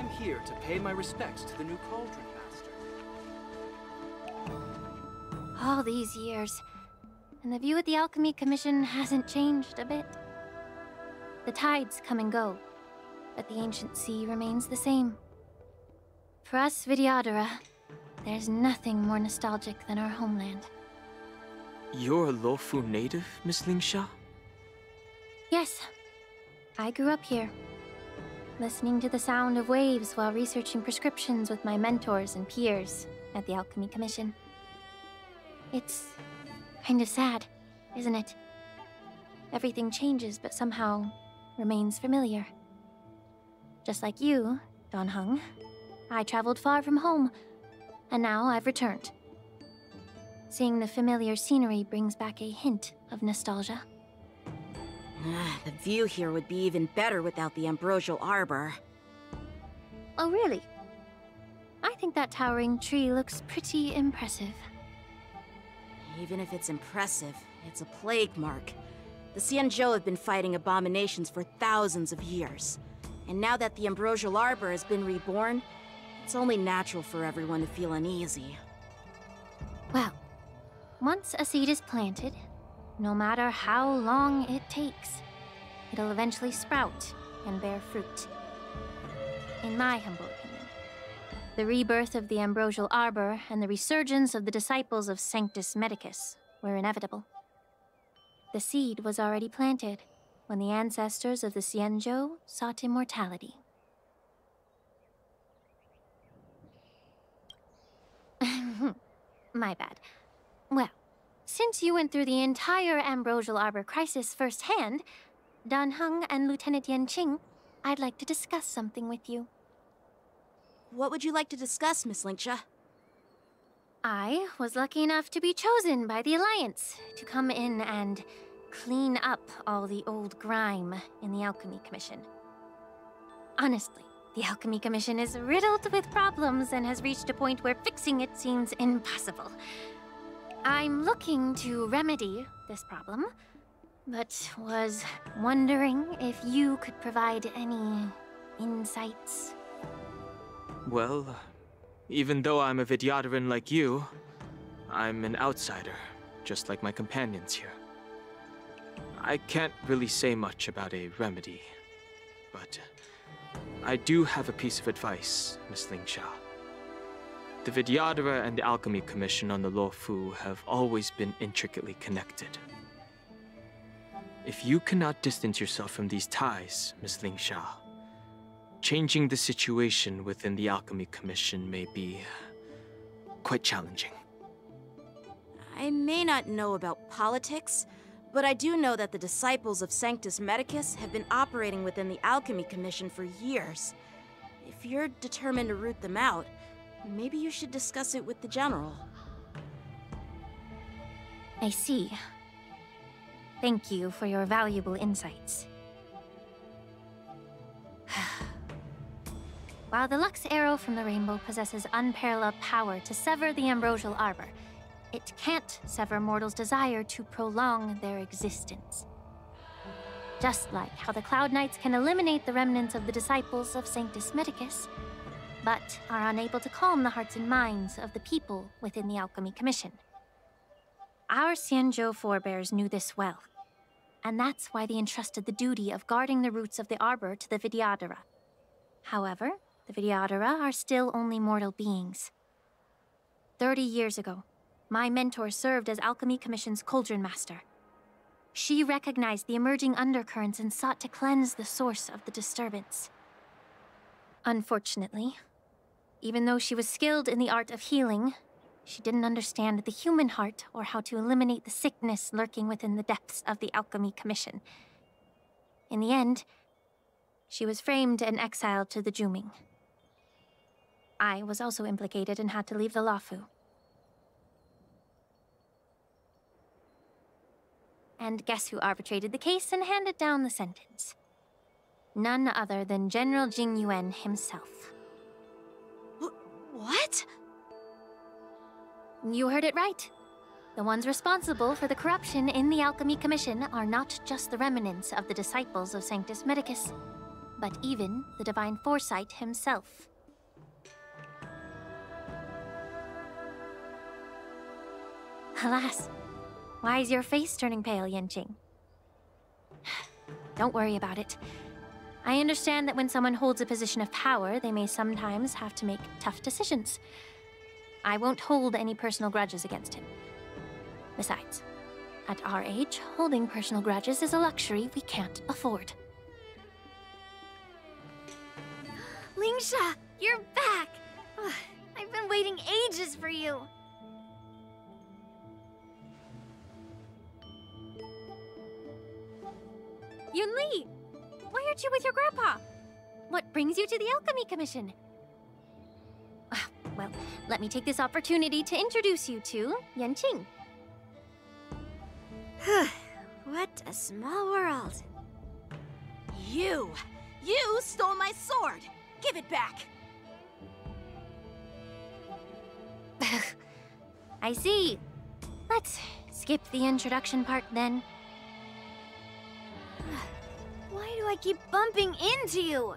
am here to pay my respects to the new Cauldron Master. All these years, and the view of the Alchemy Commission hasn't changed a bit. The tides come and go, but the ancient sea remains the same. For us Vidyadhara, there's nothing more nostalgic than our homeland. You're a Lofu native, Miss Lingsha? Yes. I grew up here, listening to the sound of waves while researching prescriptions with my mentors and peers at the Alchemy Commission. It's kind of sad, isn't it? Everything changes, but somehow remains familiar. Just like you, Don Hung, I traveled far from home, and now I've returned. Seeing the familiar scenery brings back a hint of nostalgia. The view here would be even better without the ambrosial arbor. Oh, really? I think that towering tree looks pretty impressive. Even if it's impressive, it's a plague mark. The Xianzhou have been fighting abominations for thousands of years. And now that the ambrosial arbor has been reborn, it's only natural for everyone to feel uneasy. Well, once a seed is planted, no matter how long it takes, it'll eventually sprout and bear fruit. In my humble opinion, the rebirth of the ambrosial arbor and the resurgence of the disciples of Sanctus Medicus were inevitable. The seed was already planted when the ancestors of the Xianzhou sought immortality. My bad. Well, since you went through the entire ambrosial arbor crisis firsthand, Dan Heng and Lieutenant Yanqing, I'd like to discuss something with you. What would you like to discuss, Miss Lingsha? I was lucky enough to be chosen by the Alliance to come in and clean up all the old grime in the Alchemy Commission. Honestly, the Alchemy Commission is riddled with problems and has reached a point where fixing it seems impossible. I'm looking to remedy this problem, but was wondering if you could provide any insights. Well, even though I'm a Vidyadharan like you, I'm an outsider, just like my companions here. I can't really say much about a remedy, but I do have a piece of advice, Miss Lingsha. The Vidyadhara and the Alchemy Commission on the Luofu have always been intricately connected. If you cannot distance yourself from these ties, Miss Lingsha, changing the situation within the Alchemy Commission may be quite challenging. I may not know about politics, but I do know that the disciples of Sanctus Medicus have been operating within the Alchemy Commission for years. If you're determined to root them out, maybe you should discuss it with the General. I see. Thank you for your valuable insights. While the Lux Arrow from the Rainbow possesses unparalleled power to sever the ambrosial arbor, it can't sever mortals' desire to prolong their existence. Just like how the Cloud Knights can eliminate the remnants of the disciples of Sanctus Medicus, but are unable to calm the hearts and minds of the people within the Alchemy Commission. Our Xianzhou forebears knew this well, and that's why they entrusted the duty of guarding the roots of the arbor to the Vidyadhara. However, the Vidyadhara are still only mortal beings. 30 years ago, my mentor served as Alchemy Commission's Cauldron Master. She recognized the emerging undercurrents and sought to cleanse the source of the disturbance. Unfortunately, even though she was skilled in the art of healing, she didn't understand the human heart or how to eliminate the sickness lurking within the depths of the Alchemy Commission. In the end, she was framed and exiled to the Juming. I was also implicated and had to leave the Luofu. And guess who arbitrated the case and handed down the sentence? None other than General Jing Yuan himself. What? You heard it right. The ones responsible for the corruption in the Alchemy Commission are not just the remnants of the disciples of Sanctus Medicus. but even the divine foresight himself. Alas, why is your face turning pale, Yanqing? Don't worry about it. I understand that when someone holds a position of power, they may sometimes have to make tough decisions. I won't hold any personal grudges against him. Besides, at our age, holding personal grudges is a luxury we can't afford. Lingsha, you're back! Ugh, I've been waiting ages for you. Yunli! Why aren't you with your grandpa? What brings you to the Alchemy Commission? Well, let me take this opportunity to introduce you to Yanqing. What a small world. You stole my sword! Give it back! I see. Let's skip the introduction part then. Why do I keep bumping into you?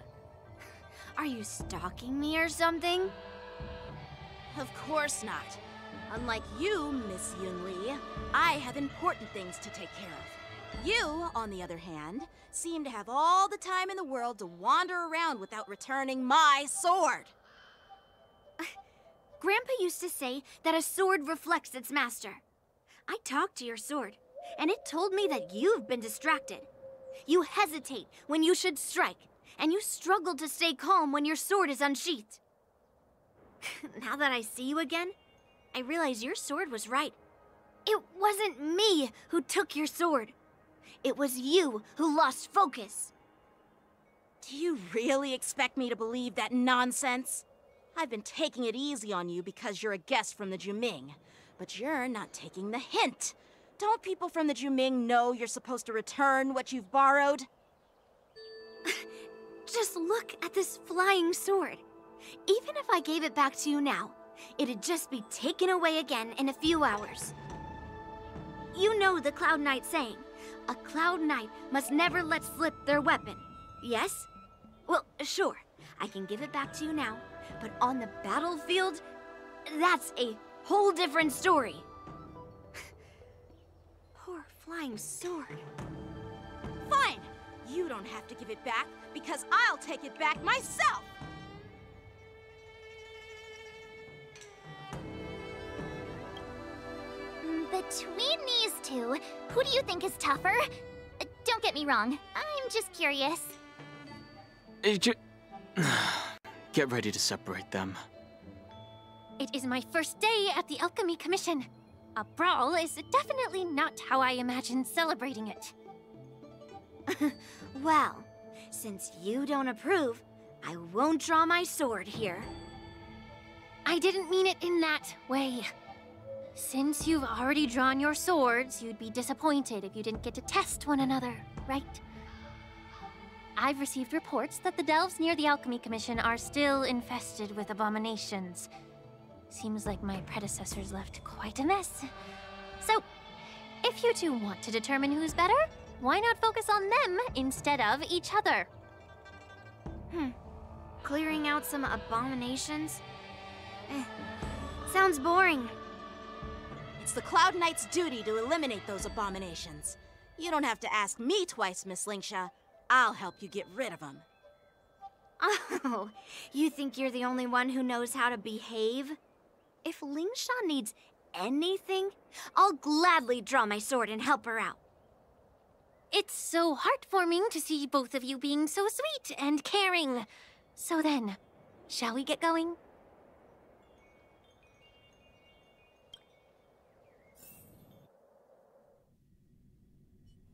Are you stalking me or something? Of course not. Unlike you, Miss Yunli, I have important things to take care of. You, on the other hand, seem to have all the time in the world to wander around without returning my sword. Grandpa used to say that a sword reflects its master. I talked to your sword, and it told me that you've been distracted. You hesitate when you should strike, and you struggle to stay calm when your sword is unsheathed. Now that I see you again, I realize your sword was right. It wasn't me who took your sword. It was you who lost focus. Do you really expect me to believe that nonsense? I've been taking it easy on you because you're a guest from the Juming, but you're not taking the hint. Don't people from the Juming know you're supposed to return what you've borrowed? Just look at this flying sword. Even if I gave it back to you now, it'd just be taken away again in a few hours. You know the Cloud Knight saying, a Cloud Knight must never let slip their weapon, yes? Well, sure, I can give it back to you now, but on the battlefield, that's a whole different story. Poor flying sword. Fine! You don't have to give it back, because I'll take it back myself! Between these two, who do you think is tougher? Don't get me wrong, I'm just curious. Get ready to separate them. It is my first day at the Alchemy Commission. A brawl is definitely not how I imagined celebrating it. Well, since you don't approve, I won't draw my sword here. I didn't mean it in that way. Since you've already drawn your swords, you'd be disappointed if you didn't get to test one another, right? I've received reports that the delves near the Alchemy Commission are still infested with abominations. Seems like my predecessors left quite a mess. So, if you two want to determine who's better, why not focus on them instead of each other? Clearing out some abominations? Sounds boring. It's the Cloud Knight's duty to eliminate those abominations. You don't have to ask me twice, Miss Lingsha. I'll help you get rid of them. Oh, you think you're the only one who knows how to behave? If Lingsha needs anything, I'll gladly draw my sword and help her out. It's so heartwarming to see both of you being so sweet and caring. So then, shall we get going?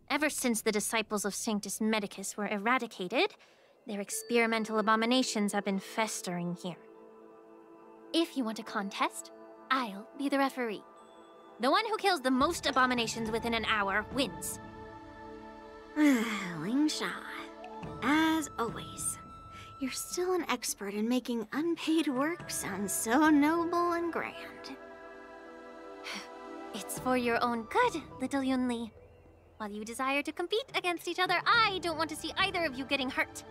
Ever since the disciples of Sanctus Medicus were eradicated, their experimental abominations have been festering here. If you want a contest, I'll be the referee. The one who kills the most abominations within an hour wins. Lingsha, as always, you're still an expert in making unpaid work sound so noble and grand. It's for your own good, little Yunli. While you desire to compete against each other, I don't want to see either of you getting hurt.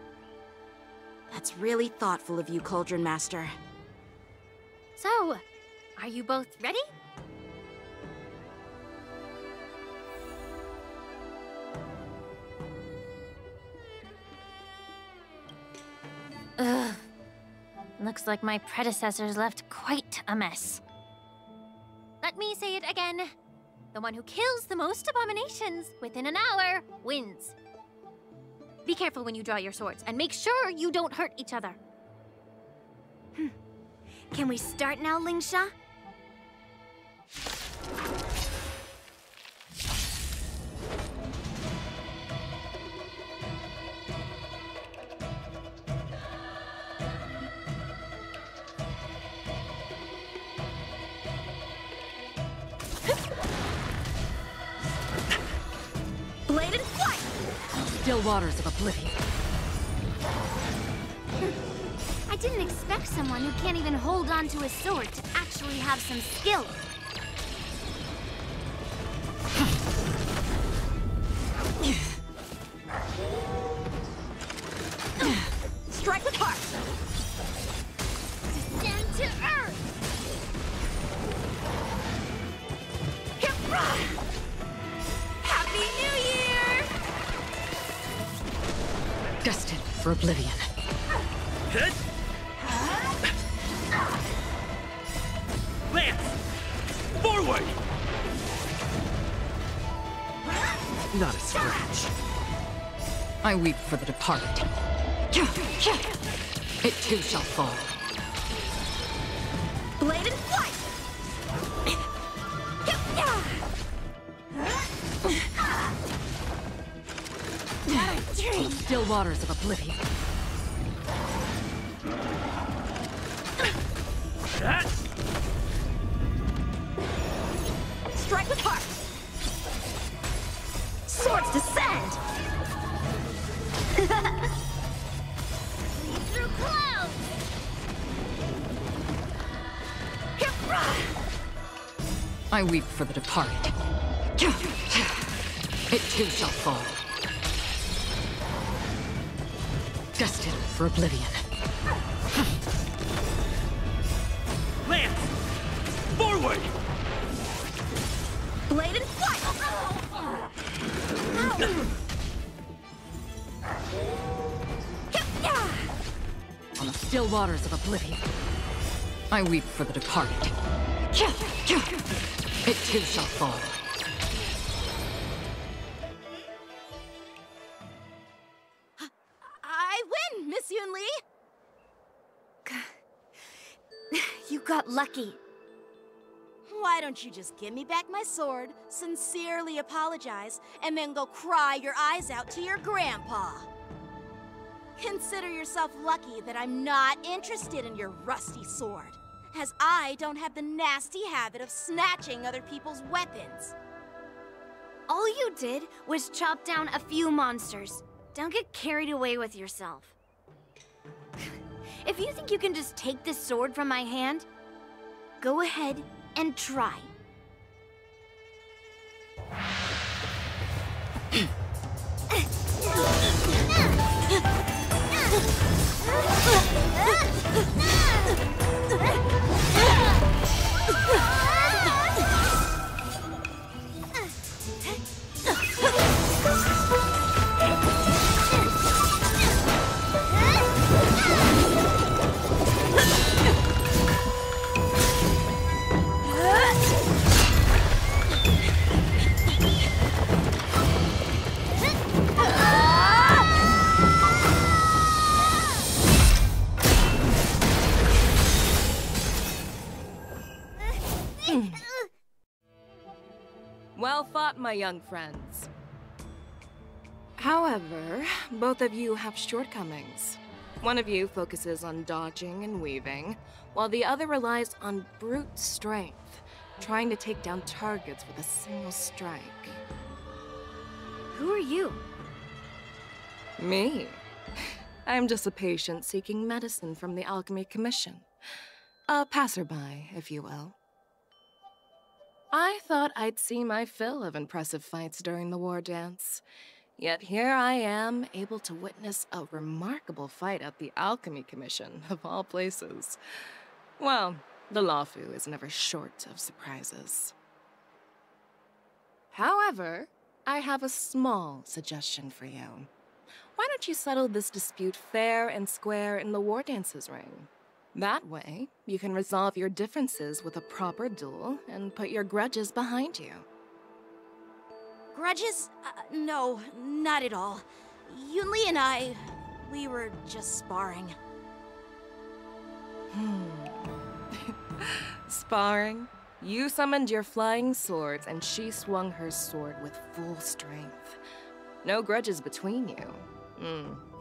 That's really thoughtful of you, Cauldron Master. So, are you both ready? Ugh. Looks like my predecessors left quite a mess. Let me say it again. The one who kills the most abominations within an hour wins. Be careful when you draw your swords, and make sure you don't hurt each other. Can we start now, Lingsha? Bladed flight! Still waters of oblivion. I didn't expect someone who can't even hold on to a sword to actually have some skill. Strike with heart! Descend to earth! Happy New Year! Destined for oblivion. Hit! Lance! Forward! Not a scratch. I weep for the departed. It too shall fall. Bladed flight! Still waters of oblivion. Strike with heart! Swords descend! Through clouds! I weep for the departed. It too shall fall. Destined for oblivion. Lance! Forward! Bladed flight! On the still waters of oblivion. I weep for the departed. It too shall fall. I win, Miss Yun Li! You got lucky. Why don't you just give me back my sword, sincerely apologize, and then go cry your eyes out to your grandpa? Consider yourself lucky that I'm not interested in your rusty sword, as I don't have the nasty habit of snatching other people's weapons. All you did was chop down a few monsters. Don't get carried away with yourself. If you think you can just take this sword from my hand, go ahead and try. Well fought, my young friends. However, both of you have shortcomings. One of you focuses on dodging and weaving, while the other relies on brute strength, trying to take down targets with a single strike. Who are you? Me? I'm just a patient seeking medicine from the Alchemy Commission. A passerby, if you will. I thought I'd see my fill of impressive fights during the war dance. Yet here I am, able to witness a remarkable fight at the Alchemy Commission, of all places. Well, the Lawfu is never short of surprises. However, I have a small suggestion for you. Why don't you settle this dispute fair and square in the War Dances ring? That way, you can resolve your differences with a proper duel and put your grudges behind you. Grudges? No, not at all. Yunli and I, we were just sparring. Sparring? You summoned your flying swords and she swung her sword with full strength. No grudges between you.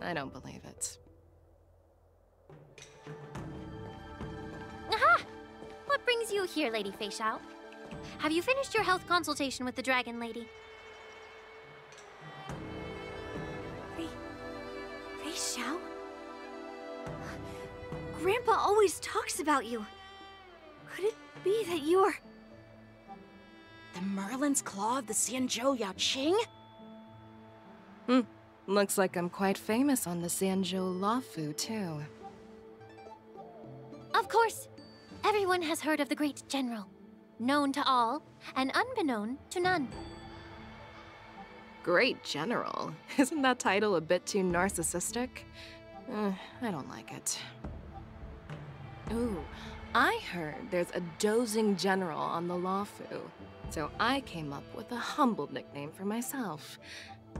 I don't believe it. Aha! What brings you here, Lady Fei Xiao? Have you finished your health consultation with the Dragon Lady? Fei Xiao? Grandpa always talks about you. Could it be that you're... The Merlin's Claw of the Xianzhou Yaoqing? Looks like I'm quite famous on the Xianzhou Lawfu, too. Of course. Everyone has heard of the great general. Known to all, and unbeknown to none. Great General? Isn't that title a bit too narcissistic? I don't like it. Ooh, I heard there's a dozing general on the Lawfu, so I came up with a humble nickname for myself.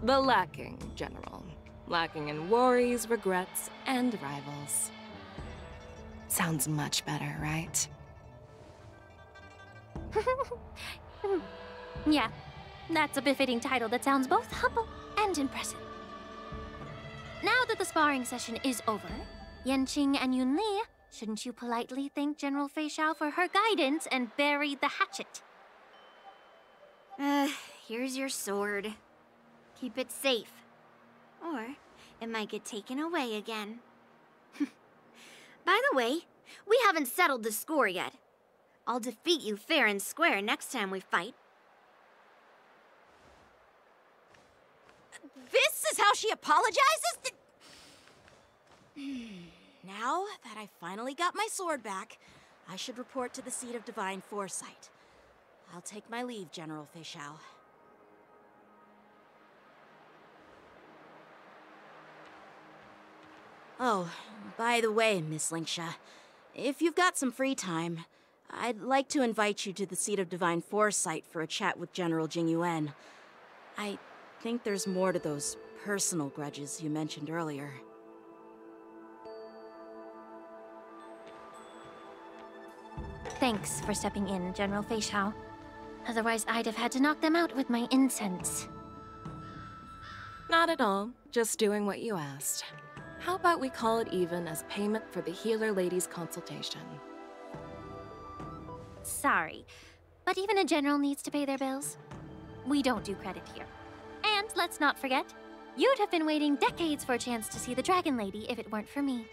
The Lacking General. Lacking in worries, regrets, and rivals. Sounds much better, right? Yeah, that's a befitting title that sounds both humble and impressive. Now that the sparring session is over, Yanqing and Yunli, shouldn't you politely thank General Fei Xiao for her guidance and bury the hatchet? Here's your sword. Keep it safe. Or it might get taken away again. By the way, we haven't settled the score yet. I'll defeat you fair and square next time we fight. This is how she apologizes? Now that I finally got my sword back, I should report to the seat of divine foresight. I'll take my leave, General Fei Xiao. Oh, by the way, Miss Linksha, if you've got some free time, I'd like to invite you to the seat of divine foresight for a chat with General Jingyuan. I think there's more to those personal grudges you mentioned earlier. Thanks for stepping in, General Fei Xiao. Otherwise, I'd have had to knock them out with my incense. Not at all. Just doing what you asked. How about we call it even as payment for the healer lady's consultation? Sorry, but even a general needs to pay their bills. We don't do credit here. And let's not forget, you'd have been waiting decades for a chance to see the Dragon Lady if it weren't for me.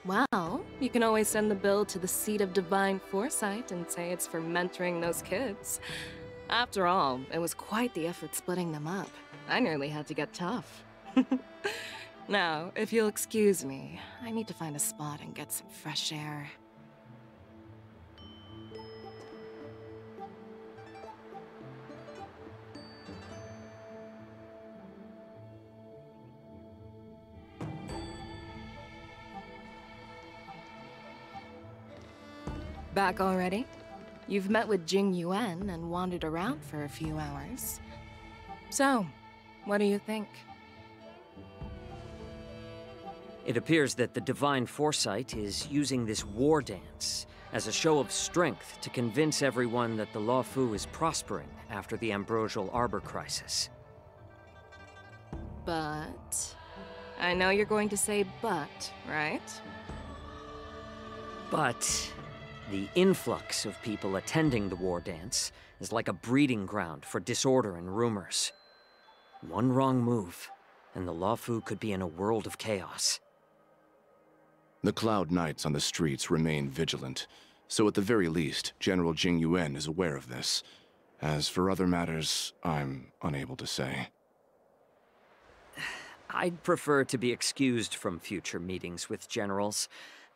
Well, you can always send the bill to the seat of divine foresight and say it's for mentoring those kids. After all, it was quite the effort splitting them up. I nearly had to get tough. Now, if you'll excuse me, I need to find a spot and get some fresh air. Back already? You've met with Jingyuan and wandered around for a few hours. So, what do you think? It appears that the Divine Foresight is using this war dance as a show of strength to convince everyone that the Lawfu is prospering after the Ambrosial Arbor crisis. But... I know you're going to say but, right? But the influx of people attending the war dance is like a breeding ground for disorder and rumors. One wrong move, and the Lawfu could be in a world of chaos. The Cloud Knights on the streets remain vigilant, so at the very least, General Jingyuan is aware of this. As for other matters, I'm unable to say. I'd prefer to be excused from future meetings with generals.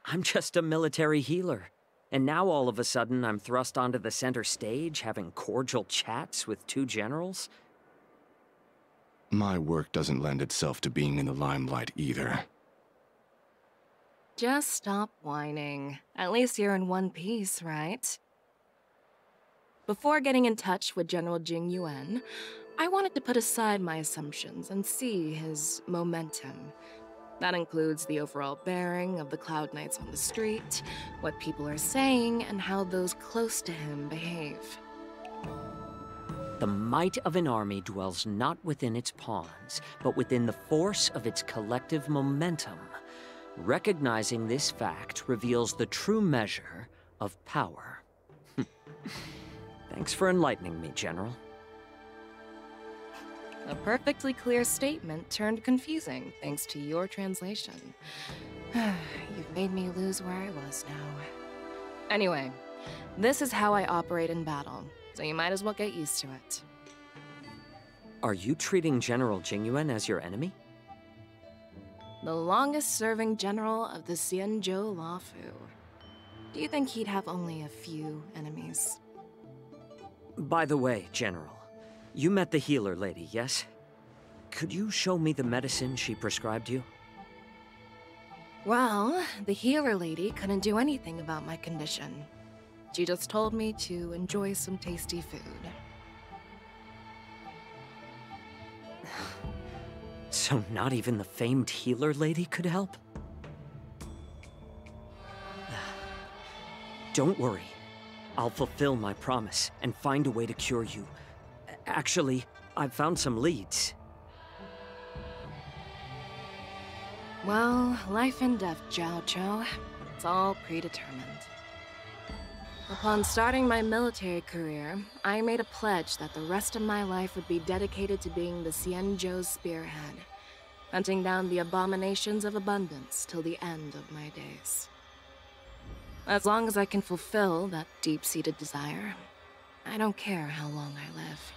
I'm just a military healer. And now all of a sudden I'm thrust onto the center stage having cordial chats with two generals? My work doesn't lend itself to being in the limelight either. Just stop whining. At least you're in one piece, right? Before getting in touch with General Jing Yuan, I wanted to put aside my assumptions and see his momentum. That includes the overall bearing of the Cloud Knights on the street, what people are saying, and how those close to him behave. The might of an army dwells not within its pawns, but within the force of its collective momentum. Recognizing this fact reveals the true measure of power. Thanks for enlightening me, General. A perfectly clear statement turned confusing thanks to your translation. You've made me lose where I was now. Anyway, this is how I operate in battle, so you might as well get used to it. Are you treating General Jingyuan as your enemy? The longest-serving general of the Xianzhou Luofu. Do you think he'd have only a few enemies? By the way, General, you met the healer lady, yes? Could you show me the medicine she prescribed you? Well, the healer lady couldn't do anything about my condition. She just told me to enjoy some tasty food. So not even the famed healer lady could help? Don't worry. I'll fulfill my promise and find a way to cure you. Actually, I've found some leads. Well, life and death, Zhao Chou. It's all predetermined. Upon starting my military career, I made a pledge that the rest of my life would be dedicated to being the Xianzhou spearhead, hunting down the abominations of abundance till the end of my days. As long as I can fulfill that deep-seated desire, I don't care how long I live.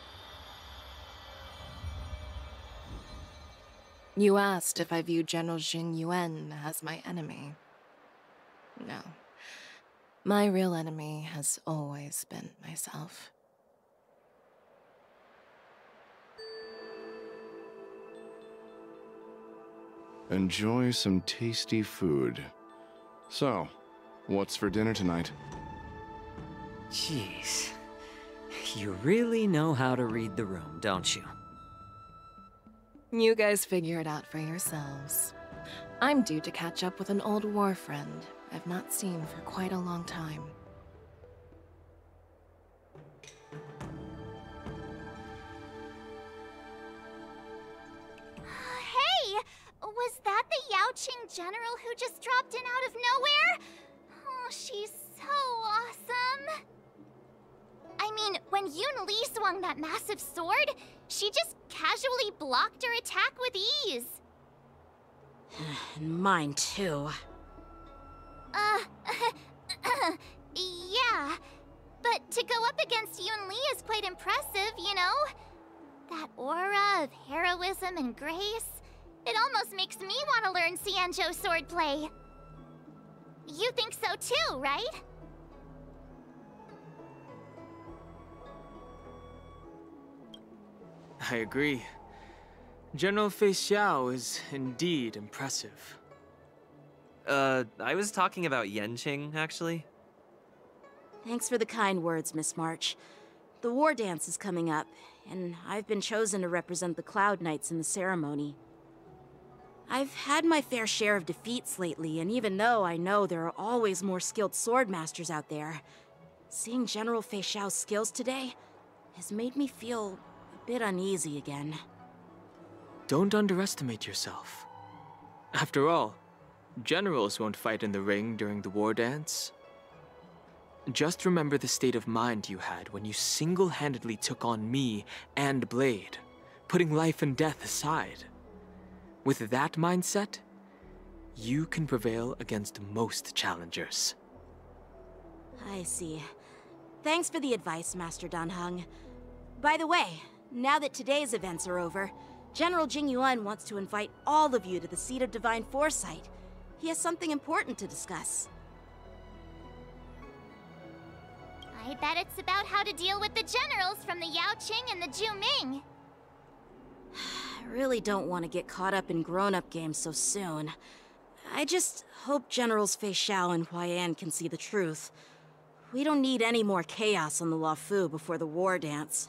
You asked if I view General Jing Yuan as my enemy. No. My real enemy has always been myself. Enjoy some tasty food. So, what's for dinner tonight? Jeez. You really know how to read the room, don't you? You guys figure it out for yourselves. I'm due to catch up with an old war friend I've not seen for quite a long time. Hey! Was that the Yaoqing general who just dropped in out of nowhere? Oh, she's so awesome! I mean, when Yun Li swung that massive sword, she just casually blocked her attack with ease. Mine too. Yeah. But to go up against Yun Li is quite impressive, you know? That aura of heroism and grace, it almost makes me want to learn Xianzhou swordplay. You think so too, right? I agree. General Fei Xiao is indeed impressive. I was talking about Yenqing, actually. Thanks for the kind words, Miss March. The war dance is coming up, and I've been chosen to represent the Cloud Knights in the ceremony. I've had my fair share of defeats lately, and even though I know there are always more skilled swordmasters out there, seeing General Fei Xiao's skills today has made me feel a bit uneasy again. Don't underestimate yourself. After all, generals won't fight in the ring during the war dance. Just remember the state of mind you had when you single-handedly took on me and Blade, putting life and death aside. With that mindset, you can prevail against most challengers. I see. Thanks for the advice, Master Dan Heng. By the way, now that today's events are over, General Jingyuan wants to invite all of you to the Seat of Divine Foresight. He has something important to discuss. I bet it's about how to deal with the generals from the Yaoqing and the Zhuming. I really don't want to get caught up in grown-up games so soon. I just hope Generals Fei Xiao and Huaiyan can see the truth. We don't need any more chaos on the Luofu before the war dance.